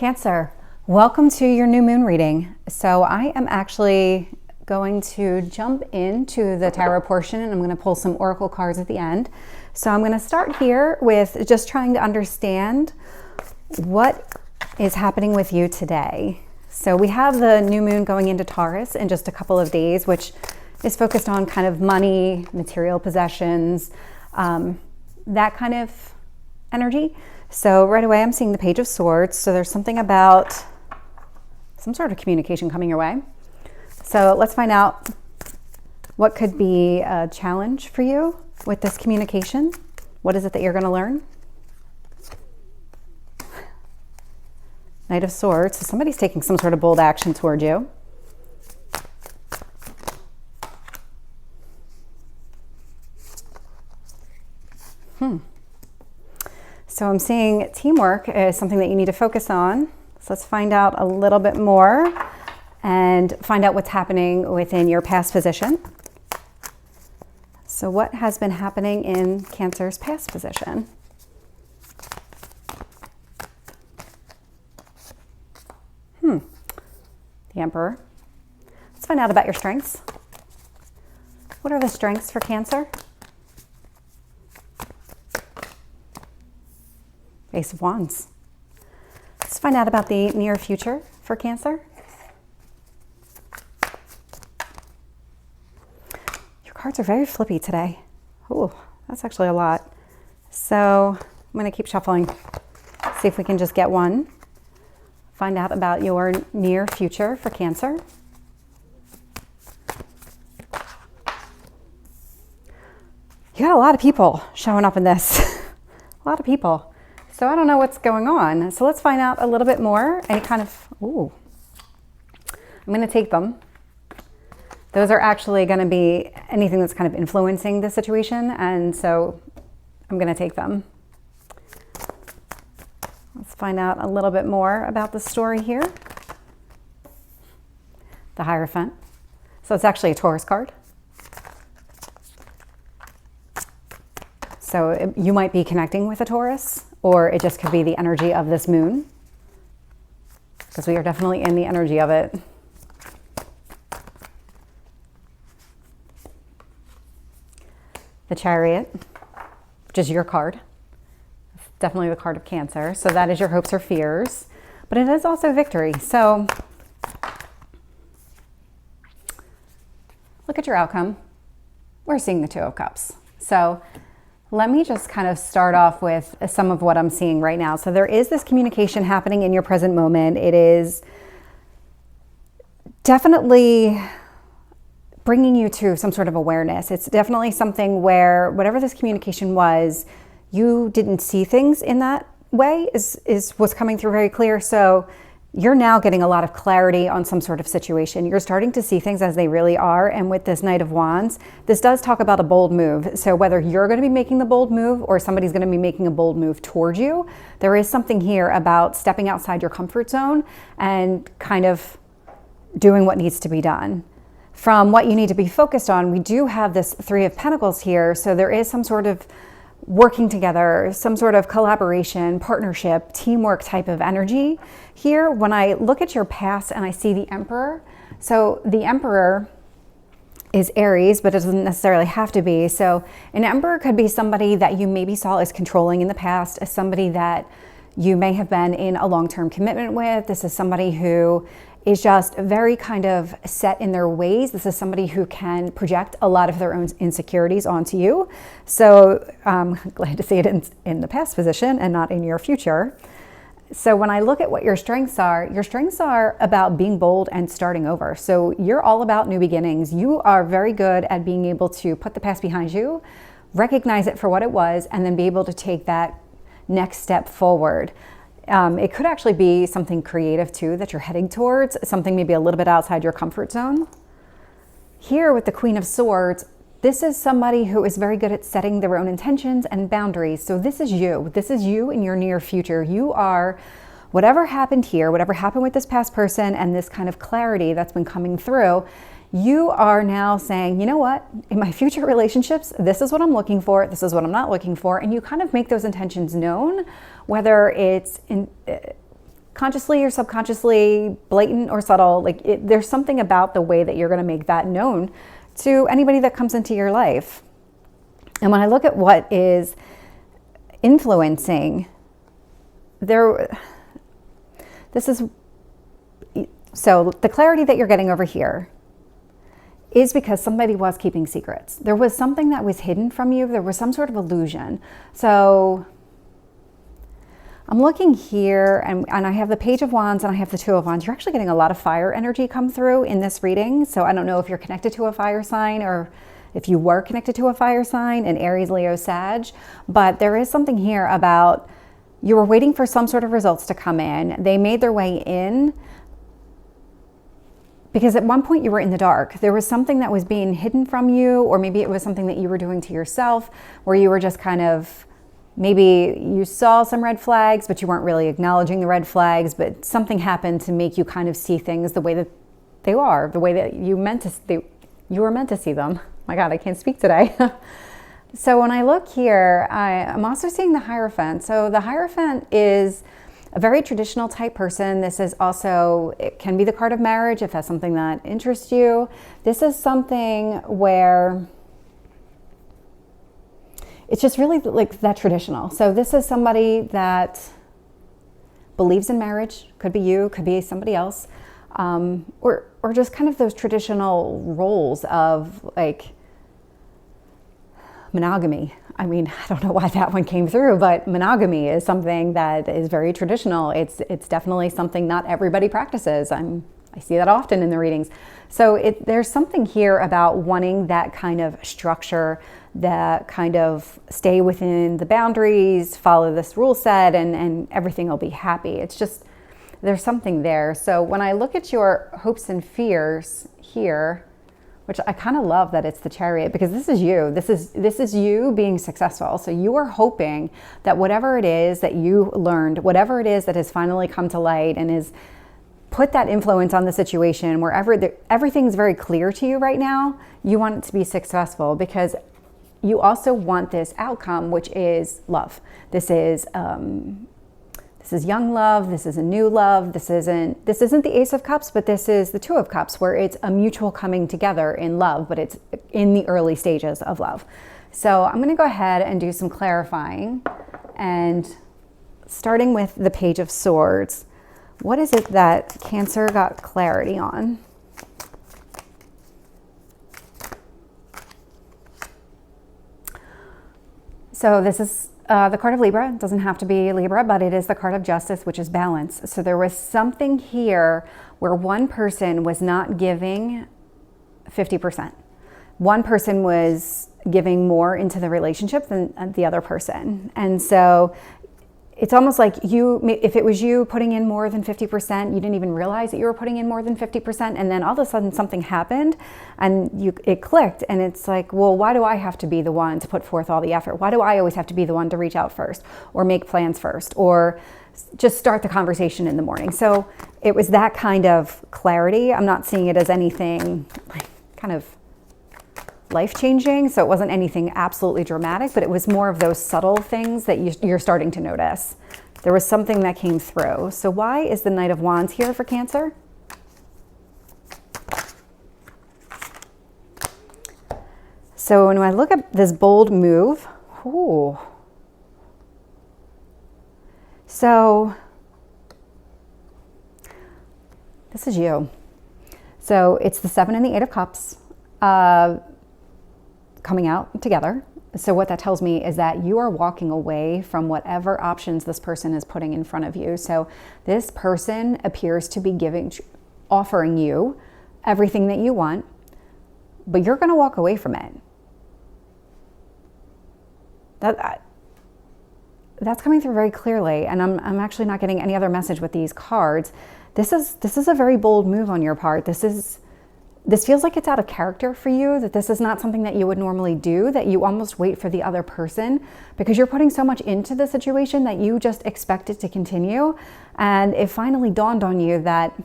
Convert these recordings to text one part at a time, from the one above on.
Cancer, welcome to your new moon reading. So I am actually going to jump into the tarot portion and I'm going to pull some oracle cards at the end. So I'm going to start here with just trying to understand what is happening with you today. So we have the new moon going into Taurus in just a couple of days, which is focused on kind of money, material possessions, that kind of energy. So right away I'm seeing the Page of Swords. So there's something about some sort of communication coming your way. So let's find out what could be a challenge for you with this communication. What is it that you're going to learn? Knight of Swords. So somebody's taking some sort of bold action toward you. So I'm seeing teamwork is something that you need to focus on. So let's find out a little bit more and find out what's happening within your past position. So what has been happening in Cancer's past position? The Emperor. Let's find out about your strengths. What are the strengths for Cancer? Ace of Wands. Let's find out about the near future for Cancer. Your cards are very flippy today. Ooh, that's actually a lot. So I'm going to keep shuffling. See if we can just get one. Find out about your near future for Cancer. You got a lot of people showing up in this. A lot of people. So I don't know what's going on. So let's find out a little bit more. Any kind of, I'm going to take them. Those are actually going to be anything that's kind of influencing the situation. And so I'm going to take them. Let's find out a little bit more about the story here. The Hierophant. So it's actually a Taurus card. So you might be connecting with a Taurus, or it just could be the energy of this moon, because we are definitely in the energy of it. The Chariot, which is your card. It's definitely the card of Cancer. So that is your hopes or fears, but it is also victory. So look at your outcome. We're seeing the Two of Cups. So let me just kind of start off with some of what I'm seeing right now. So there is this communication happening in your present moment. It is definitely bringing you to some sort of awareness. It's definitely something where whatever this communication was, you didn't see things in that way is what's coming through very clear. So you're now getting a lot of clarity on some sort of situation. You're starting to see things as they really are. And with this Knight of Wands, this does talk about a bold move. So whether you're going to be making the bold move or somebody's going to be making a bold move towards you, there is something here about stepping outside your comfort zone and kind of doing what needs to be done. From what you need to be focused on, we do have this Three of Pentacles here. So there is some sort of working together, some sort of collaboration, partnership, teamwork type of energy here. When I look at your past and I see the Emperor, so the Emperor is Aries, but it doesn't necessarily have to be. So an Emperor could be somebody that you maybe saw as controlling in the past, as somebody that you may have been in a long-term commitment with. This is somebody who is just very kind of set in their ways. This is somebody who can project a lot of their own insecurities onto you. So I'm glad to see it in the past position and not in your future. So when I look at what your strengths are about being bold and starting over. So you're all about new beginnings. You are very good at being able to put the past behind you, recognize it for what it was, and then be able to take that next step forward. It could actually be something creative too that you're heading towards, something maybe a little bit outside your comfort zone. Here with the Queen of Swords, this is somebody who is very good at setting their own intentions and boundaries. So this is you. This is you in your near future. You are whatever happened here, whatever happened with this past person and this kind of clarity that's been coming through, you are now saying, you know what, in my future relationships, this is what I'm looking for, this is what I'm not looking for, and you kind of make those intentions known, whether it's in consciously or subconsciously, blatant or subtle, like there's something about the way that you're going to make that known to anybody that comes into your life. And when I look at what is influencing so the clarity that you're getting over here is because somebody was keeping secrets. There was something that was hidden from you. There was some sort of illusion. So I'm looking here and I have the Page of Wands and I have the Two of Wands. You're actually getting a lot of fire energy come through in this reading. So I don't know if you're connected to a fire sign or if you were connected to a fire sign, an Aries, Leo, Sag, but there is something here about you were waiting for some sort of results to come in. They made their way in because at one point you were in the dark. There was something that was being hidden from you, or maybe it was something that you were doing to yourself where you were just kind of, maybe you saw some red flags, but you weren't really acknowledging the red flags, but something happened to make you kind of see things the way that they are, the way that you were meant to see them. My God, I can't speak today. So when I look here, I'm also seeing the Hierophant. So the Hierophant is a very traditional type person. This is also, it can be the card of marriage if that's something that interests you. This is something where it's just really like that traditional. So this is somebody that believes in marriage. Could be you, could be somebody else. Or just kind of those traditional roles of like monogamy. I mean, I don't know why that one came through, but monogamy is something that is very traditional. It's definitely something not everybody practices. I see that often in the readings. So there's something here about wanting that kind of structure, that kind of stay within the boundaries, follow this rule set, and everything will be happy. It's just, there's something there. So when I look at your hopes and fears here, which I kind of love that it's the Chariot, because this is you. This is you being successful. So you are hoping that whatever it is that you learned, whatever it is that has finally come to light and is put that influence on the situation, wherever everything's very clear to you right now, you want it to be successful because you also want this outcome, which is love. This is young love. This is a new love. This isn't the Ace of Cups, but this is the Two of Cups, where it's a mutual coming together in love, but it's in the early stages of love. So I'm going to go ahead and do some clarifying, and starting with the Page of Swords. What is it that Cancer got clarity on? So this is the card of Libra. It doesn't have to be Libra, but it is the card of justice, which is balance. So there was something here where one person was not giving 50%. One person was giving more into the relationship than the other person. And so it's almost like if it was you putting in more than 50%, you didn't even realize that you were putting in more than 50%. And then all of a sudden something happened and it clicked. And it's like, well, why do I have to be the one to put forth all the effort? Why do I always have to be the one to reach out first or make plans first or just start the conversation in the morning? So it was that kind of clarity. I'm not seeing it as anything like kind of life-changing, so it wasn't anything absolutely dramatic, but it was more of those subtle things that you're starting to notice. There was something that came through. So why is the Knight of Wands here for Cancer? So when I look at this bold move, ooh. So this is you. So it's the 7 and the 8 of Cups. Coming out together. So what that tells me is that you are walking away from whatever options this person is putting in front of you. So this person appears to be offering you everything that you want, but you're going to walk away from it. That's coming through very clearly, and I'm actually not getting any other message with these cards. This is a very bold move on your part. This feels like it's out of character for you, that this is not something that you would normally do, that you almost wait for the other person because you're putting so much into the situation that you just expect it to continue. And it finally dawned on you that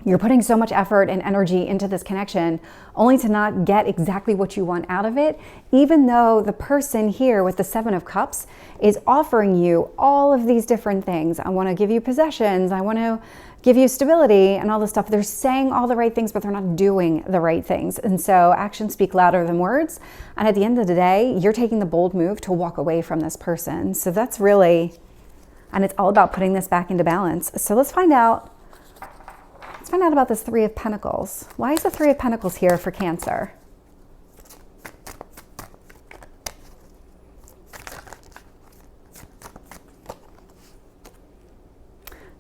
You're putting so much effort and energy into this connection only to not get exactly what you want out of it, even though the person here with the Seven of Cups is offering you all of these different things. I want to give you possessions. I want to give you stability and all this stuff. They're saying all the right things, but they're not doing the right things. And so actions speak louder than words. And at the end of the day, you're taking the bold move to walk away from this person. So that's really, and it's all about putting this back into balance. So let's find out about this Three of Pentacles. Why is the Three of Pentacles here for Cancer?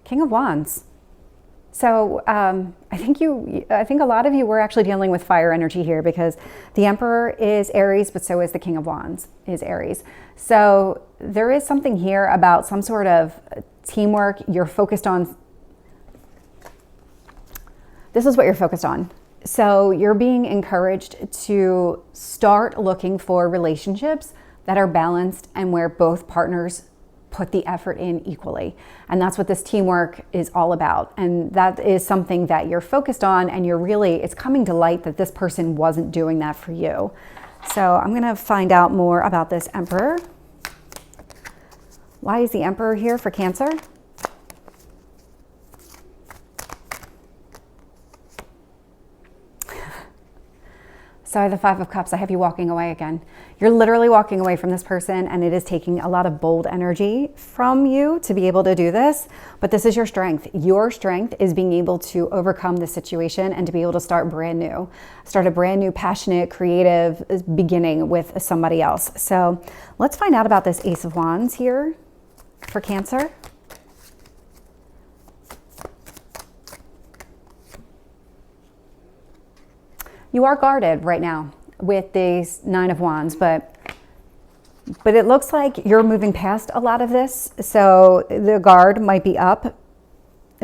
King of Wands. So I think a lot of you were actually dealing with fire energy here, because the Emperor is Aries, but so is the King of Wands is Aries. So there is something here about some sort of teamwork. You're focused on. This is what you're focused on. So you're being encouraged to start looking for relationships that are balanced and where both partners put the effort in equally. And that's what this teamwork is all about. And that is something that you're focused on, and it's coming to light that this person wasn't doing that for you. So I'm going to find out more about this Emperor. Why is the Emperor here for Cancer? So the Five of Cups, I have you walking away again. You're literally walking away from this person, and it is taking a lot of bold energy from you to be able to do this. But this is your strength. Your strength is being able to overcome this situation and to be able to start brand new. Start a brand new, passionate, creative beginning with somebody else. So let's find out about this Ace of Wands here for Cancer. You are guarded right now with this Nine of Wands, but it looks like you're moving past a lot of this. So the guard might be up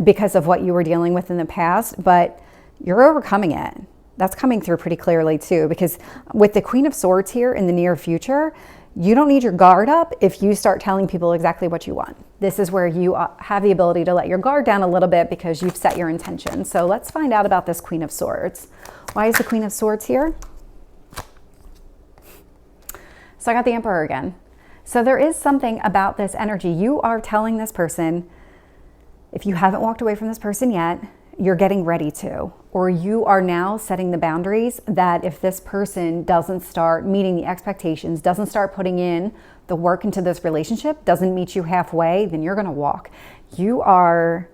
because of what you were dealing with in the past, but you're overcoming it. That's coming through pretty clearly too, because with the Queen of Swords here in the near future, you don't need your guard up if you start telling people exactly what you want. This is where you have the ability to let your guard down a little bit because you've set your intention. So let's find out about this Queen of Swords. Why is the Queen of Swords here? So I got the Emperor again. So there is something about this energy. You are telling this person, if you haven't walked away from this person yet, you're getting ready to, or you are now setting the boundaries that if this person doesn't start meeting the expectations, doesn't start putting in the work into this relationship, doesn't meet you halfway, then you're going to walk. You are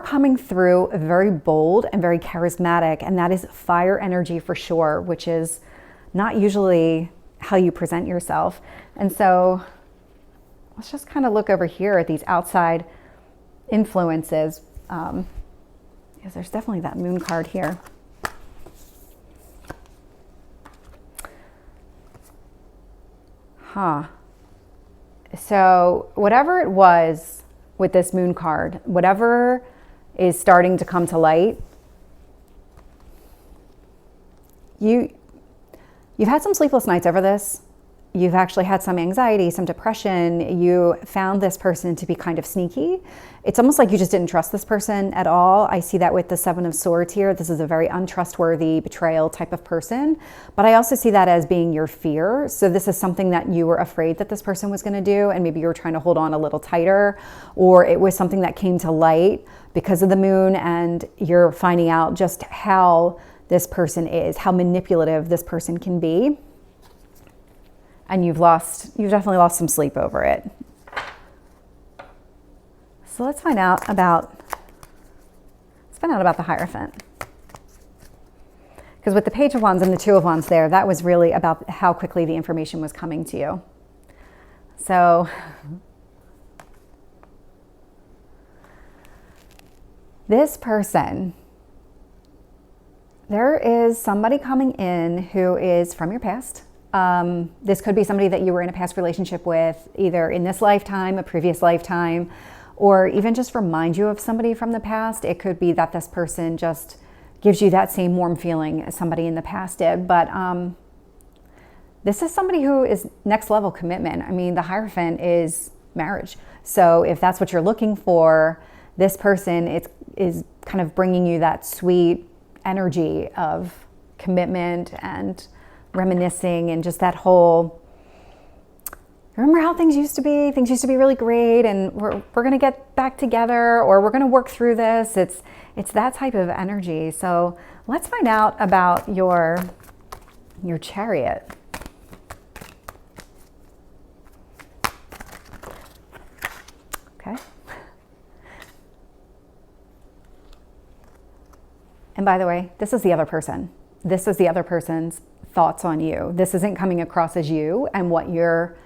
coming through very bold and very charismatic, and that is fire energy for sure, which is not usually how you present yourself. And so let's just kind of look over here at these outside influences. Because there's definitely that Moon card here. So whatever it was with this Moon card, whatever is starting to come to light, you've had some sleepless nights over this. You've actually had some anxiety, some depression. You found this person to be kind of sneaky. It's almost like you just didn't trust this person at all. I see that with the Seven of Swords here. This is a very untrustworthy betrayal type of person. But I also see that as being your fear. So this is something that you were afraid that this person was going to do, and maybe you were trying to hold on a little tighter, or it was something that came to light because of the Moon, and you're finding out just how this person is, how manipulative this person can be. And you've definitely lost some sleep over it. So let's find out about the Hierophant. Because with the Page of Wands and the Two of Wands there, that was really about how quickly the information was coming to you. So this person, there is somebody coming in who is from your past. This could be somebody that you were in a past relationship with, either in this lifetime, a previous lifetime, or even just remind you of somebody from the past. It could be that this person just gives you that same warm feeling as somebody in the past did. But this is somebody who is next level commitment. I mean, the Hierophant is marriage. So if that's what you're looking for, this person is kind of bringing you that sweet energy of commitment and reminiscing, and just that whole, remember how things used to be? Things used to be really great, and we're going to get back together, or we're going to work through this. It's that type of energy. So let's find out about your Chariot. Okay. And by the way, this is the other person. This is the other person's thoughts on you. This isn't coming across as you and what you're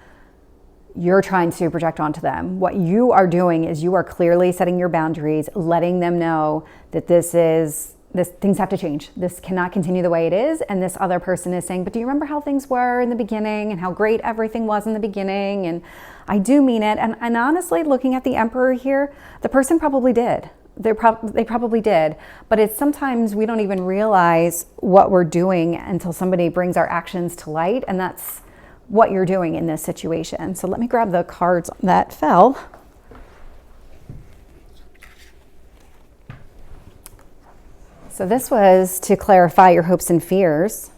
trying to project onto them. What you are doing is you are clearly setting your boundaries, letting them know that things have to change. This cannot continue the way it is. And this other person is saying, but do you remember how things were in the beginning and how great everything was in the beginning? And I do mean it. And honestly, looking at the Emperor here, the person probably did. They probably did. But it's sometimes we don't even realize what we're doing until somebody brings our actions to light. And that's what you're doing in this situation. So let me grab the cards that fell. So this was to clarify your hopes and fears.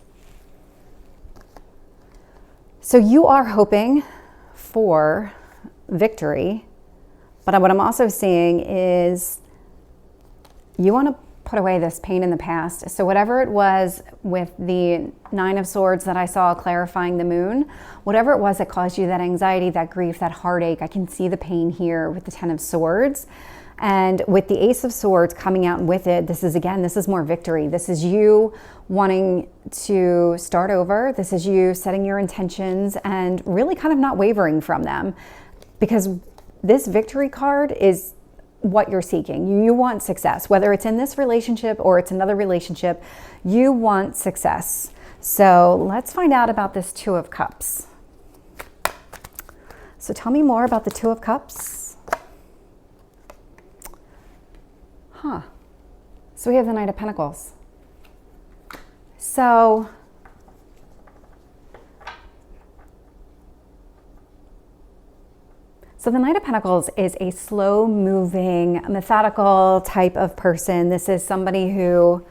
So you are hoping for victory, but what I'm also seeing is you want to put away this pain in the past. So whatever it was with the Nine of Swords that I saw clarifying the moon, whatever it was that caused you that anxiety, that grief, that heartache, I can see the pain here with the Ten of Swords. And with the Ace of Swords coming out with it, this is more victory. This is you wanting to start over. This is you setting your intentions and really kind of not wavering from them, because this victory card is what you're seeking. You want success, whether it's in this relationship or it's another relationship, you want success. So let's find out about this Two of Cups. So tell me more about the Two of Cups. So we have the Knight of Pentacles. So the Knight of Pentacles is a slow-moving, methodical type of person. This is somebody who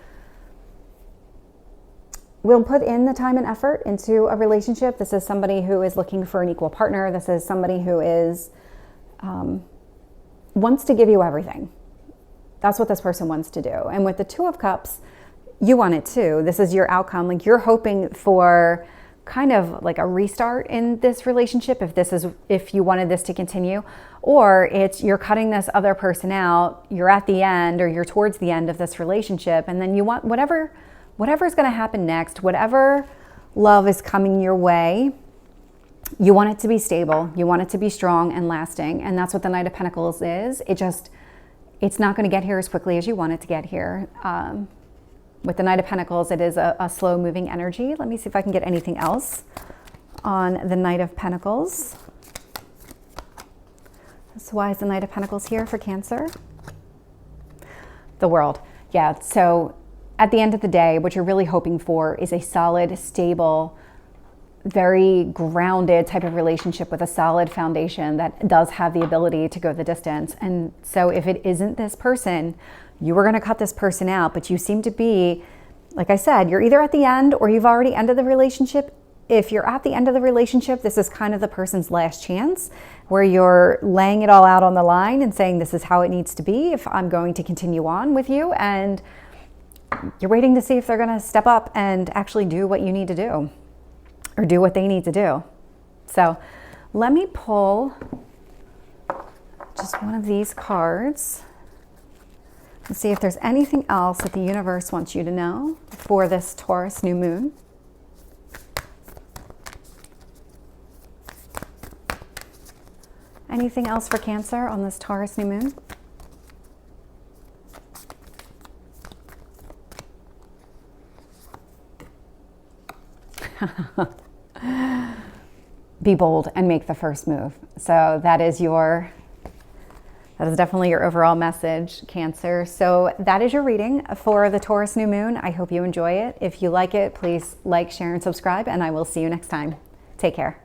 will put in the time and effort into a relationship. This is somebody who is looking for an equal partner. This is somebody who is wants to give you everything. That's what this person wants to do. And with the Two of Cups, you want it too. This is your outcome. Like, you're hoping for kind of like a restart in this relationship, if you wanted this to continue, or you're cutting this other person out, you're at the end, or you're towards the end of this relationship, and then you want whatever's going to happen next, whatever love is coming your way, you want it to be stable, you want it to be strong and lasting. And that's what the Knight of Pentacles is. It's not going to get here as quickly as you want it to get here. With the Knight of Pentacles, it is a slow-moving energy. Let me see if I can get anything else on the Knight of Pentacles. So why is the Knight of Pentacles here for Cancer? The World. Yeah, so at the end of the day, what you're really hoping for is a solid, stable, very grounded type of relationship with a solid foundation that does have the ability to go the distance. And so if it isn't this person, you were going to cut this person out, but you seem to be, like I said, you're either at the end or you've already ended the relationship. If you're at the end of the relationship, this is kind of the person's last chance, where you're laying it all out on the line and saying, this is how it needs to be if I'm going to continue on with you. And you're waiting to see if they're going to step up and actually do what you need to do, or do what they need to do. So let me pull just one of these cards and see if there's anything else that the universe wants you to know for this Taurus new moon. Anything else for Cancer on this Taurus new moon? Be bold and make the first move. So that is definitely your overall message, Cancer. So that is your reading for the Taurus new moon. I hope you enjoy it. If you like it, please like, share, and subscribe, and I will see you next time. Take care.